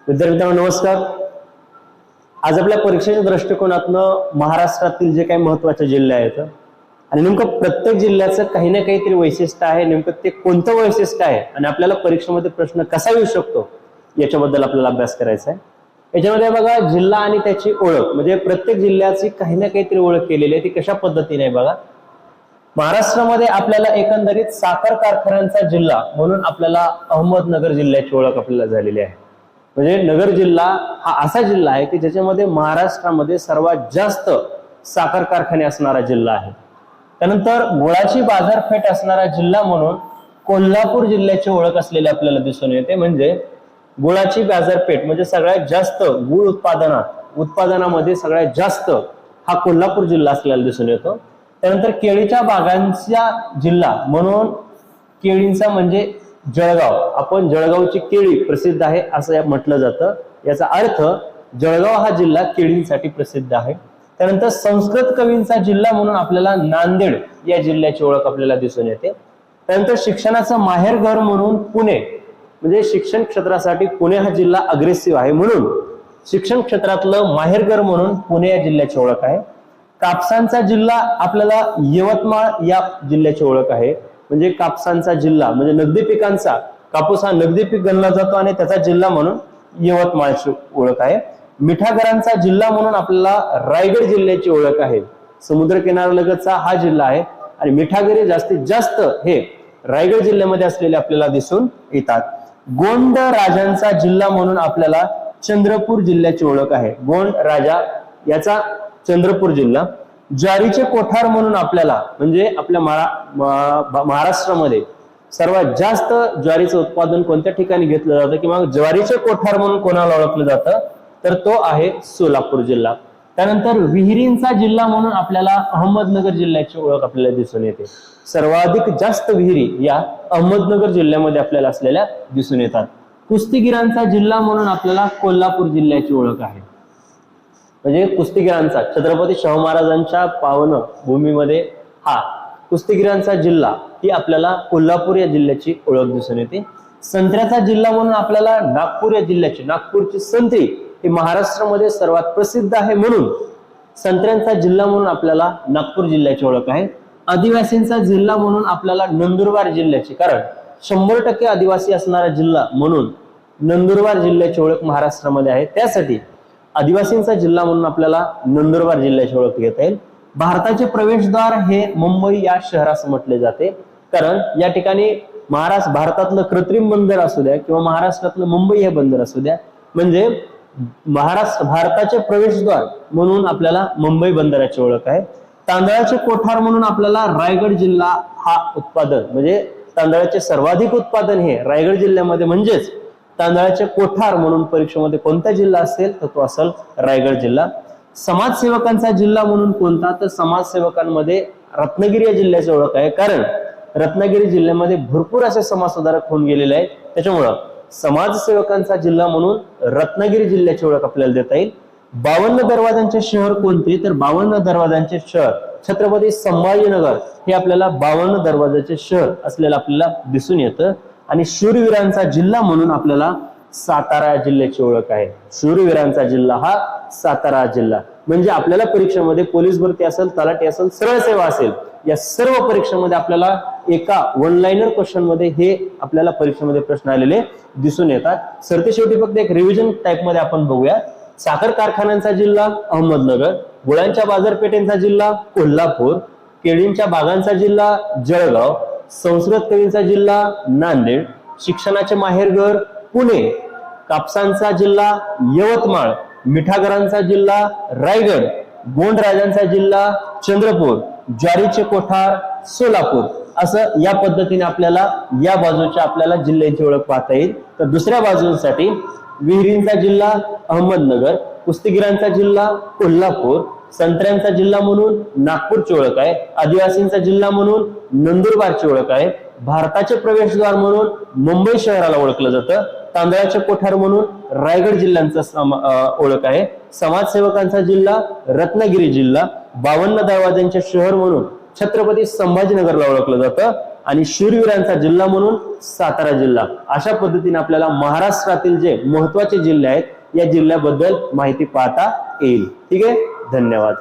विद्यार्थी मित्रांनो नमस्कार। आज आपल्या परीक्षेच्या दृष्टिकोनातनं महाराष्ट्रातील जे काही महत्त्वाचे जिल्हे आहेत आणि नेमकं प्रत्येक जिल्ह्याचं काही ना काहीतरी वैशिष्ट्य आहे, नेमकं ते कोणतं वैशिष्ट्य आहे आणि आपल्याला परीक्षेमध्ये प्रश्न कसा येऊ शकतो याच्याबद्दल आपल्याला अभ्यास करायचा आहे। याच्यामध्ये बघा जिल्हा आणि त्याची ओळख, म्हणजे प्रत्येक जिल्ह्याची काही ना काहीतरी ओळख केलेली आहे, ती कशा पद्धतीने आहे बघा। महाराष्ट्रामध्ये आपल्याला एकंदरीत साखर कारखान्यांचा जिल्हा म्हणून आपल्याला अहमदनगर जिल्ह्याची ओळख आपल्याला झालेली आहे। म्हणजे नगर जिल्हा हा असा जिल्हा आहे की ज्याच्यामध्ये महाराष्ट्रामध्ये सर्वात जास्त साखर कारखाने असणारा जिल्हा आहे। त्यानंतर गुळाची बाजारपेठ असणारा जिल्हा म्हणून कोल्हापूर जिल्ह्याची ओळख असलेली आपल्याला दिसून येते। म्हणजे गुळाची बाजारपेठ म्हणजे सगळ्यात जास्त गुळ उत्पादनामध्ये सगळ्यात जास्त हा कोल्हापूर जिल्हा असलेला दिसून येतो। त्यानंतर केळीच्या बागांचा जिल्हा म्हणून केळींचा म्हणजे जळगाव, आपण जळगावची केळी प्रसिद्ध आहे असं म्हटलं जातं। याचा अर्थ जळगाव हा जिल्हा केळींसाठी प्रसिद्ध आहे। त्यानंतर संस्कृत कवींचा जिल्हा म्हणून आपल्याला नांदेड या जिल्ह्याची ओळख आपल्याला दिसून येते। त्यानंतर शिक्षणाचं माहेरघर म्हणून पुणे, म्हणजे शिक्षण क्षेत्रासाठी पुणे हा जिल्हा अग्रेसिव्ह आहे म्हणून शिक्षण क्षेत्रातलं माहेरघर म्हणून पुणे या जिल्ह्याची ओळख आहे। कापसांचा जिल्हा आपल्याला यवतमाळ या जिल्ह्याची ओळख आहे। म्हणजे कापसांचा जिल्हा म्हणजे नगदी पिकांचा, कापूस हा नगदी पीक गणला जातो आणि त्याचा जिल्हा म्हणून यवतमाळची ओळख आहे। मिठागरांचा जिल्हा म्हणून आपल्याला रायगड जिल्ह्याची ओळख आहे। समुद्र किनाऱ्यालगतचा हा जिल्हा आहे आणि मिठागरे जास्तीत जास्त हे रायगड जिल्ह्यामध्ये असलेले आपल्याला दिसून येतात। गोंड राजांचा जिल्हा म्हणून आपल्याला चंद्रपूर जिल्ह्याची ओळख आहे। गोंड राजा याचा चंद्रपूर जिल्हा। ज्वारीचे कोठार म्हणून आपल्याला म्हणजे आपल्या महाराष्ट्रामध्ये सर्वात जास्त ज्वारीचं उत्पादन कोणत्या ठिकाणी घेतलं जातं किंवा ज्वारीचे कोठार म्हणून कोणाला ओळखलं जातं तर तो आहे सोलापूर जिल्हा। त्यानंतर विहिरींचा जिल्हा म्हणून आपल्याला अहमदनगर जिल्ह्याची ओळख आपल्याला दिसून येते। सर्वाधिक जास्त विहिरी या अहमदनगर जिल्ह्यामध्ये आपल्याला असलेल्या दिसून येतात। कुस्तीगिरांचा जिल्हा म्हणून आपल्याला कोल्हापूर जिल्ह्याची ओळख आहे। म्हणजे कुस्तीगिरांचा छत्रपती शाहू महाराजांच्या पावन भूमीमध्ये हा कुस्तीगिरांचा जिल्हा ही आपल्याला कोल्हापूर या जिल्ह्याची ओळख दिसून येते। संत्र्याचा जिल्हा म्हणून आपल्याला नागपूर या जिल्ह्याची, नागपूरची संत्री ही महाराष्ट्रामध्ये सर्वात प्रसिद्ध आहे म्हणून संत्र्यांचा जिल्हा म्हणून आपल्याला नागपूर जिल्ह्याची ओळख आहे। आदिवासींचा जिल्हा म्हणून आपल्याला नंदुरबार जिल्ह्याची, कारण 100% आदिवासी असणारा जिल्हा म्हणून नंदुरबार जिल्ह्याची ओळख महाराष्ट्रामध्ये आहे, त्यासाठी आदिवासींचा जिल्हा म्हणून आपल्याला नंदुरबार जिल्ह्याची ओळख घेता येईल। भारताचे प्रवेशद्वार हे मुंबई या शहरास म्हटले जाते, कारण या ठिकाणी भारतातलं कृत्रिम बंदर असू द्या किंवा महाराष्ट्रातलं मुंबई हे बंदर असू द्या, म्हणजे भारताचे प्रवेशद्वार म्हणून आपल्याला मुंबई बंदराची ओळख आहे। तांदळाचे कोठार म्हणून आपल्याला रायगड जिल्हा हा उत्पादन म्हणजे तांदळाचे सर्वाधिक उत्पादन हे रायगड जिल्ह्यामध्ये, म्हणजेच तांदळाचे कोठार म्हणून परीक्षेमध्ये कोणता जिल्हा असेल तर तो असेल रायगड जिल्हा। समाजसेवकांचा जिल्हा म्हणून कोणता तर समाजसेवकांमध्ये रत्नागिरी या जिल्ह्याची ओळख आहे, कारण रत्नागिरी जिल्ह्यामध्ये भरपूर असे समाजसुधारक होऊन गेलेले आहेत, त्याच्यामुळं समाजसेवकांचा जिल्हा म्हणून रत्नागिरी जिल्ह्याची ओळख आपल्याला देता येईल। 52 दरवाजांचे शहर कोणते तर 52 दरवाजांचे शहर छत्रपती संभाजीनगर हे आपल्याला 52 दरवाजाचे शहर असलेलं आपल्याला दिसून येतं। आणि शूरवीरांचा जिल्हा म्हणून आपल्याला सातारा जिल्ह्याची ओळख आहे। शूरवीरांचा जिल्हा हा सातारा जिल्हा, म्हणजे आपल्याला परीक्षेमध्ये पोलीस भरती असेल, तलाठी असेल, सरळ सेवा असेल, या सर्व परीक्षेमध्ये आपल्याला एका वन लाइनर क्वेश्चन मध्ये हे आपल्याला परीक्षेमध्ये प्रश्न आलेले दिसून येतात। सरते शेवटी फक्त एक रिव्हिजन टाइप मध्ये आपण बघूया। साखर कारखान्यांचा जिल्हा अहमदनगर, गुळांच्या बाजारपेठेंचा जिल्हा कोल्हापूर, केळींच्या बागांचा जिल्हा जळगाव, संस्कृत कवींचा जिल्हा नांदेड, शिक्षणाचे माहेरघर पुणे, कापसांचा जिल्हा यवतमाळ, मिठागरांचा जिल्हा रायगड, गोंड राजांचा जिल्हा चंद्रपूर, ज्वारीचे कोठार सोलापूर, असं या पद्धतीने आपल्याला या बाजूच्या आपल्याला जिल्ह्याची ओळख पाहता येईल। तर दुसऱ्या बाजूसाठी विहिरींचा जिल्हा अहमदनगर, कुस्तीगिरांचा जिल्हा कोल्हापूर, संत्र्यांचा जिल्हा म्हणून नागपूरची ओळख आहे, आदिवासींचा जिल्हा म्हणून नंदुरबारची ओळख आहे, भारताचे प्रवेशद्वार म्हणून मुंबई शहराला ओळखलं जातं, तांदळाचे कोठार म्हणून रायगड जिल्ह्यांचा ओळख आहे, समाजसेवकांचा जिल्हा रत्नागिरी जिल्हा, 52 दरवाजांचे शहर म्हणून छत्रपती संभाजीनगरला ओळखलं जातं आणि शूरवीरांचा जिल्हा म्हणून सातारा जिल्हा. अशा पद्धतीने आपल्याला महाराष्ट्रातील जे महत्वाचे जिल्हे आहेत या जिल्ह्याबद्दल माहिती पाहता येईल. ठीक आहे, धन्यवाद.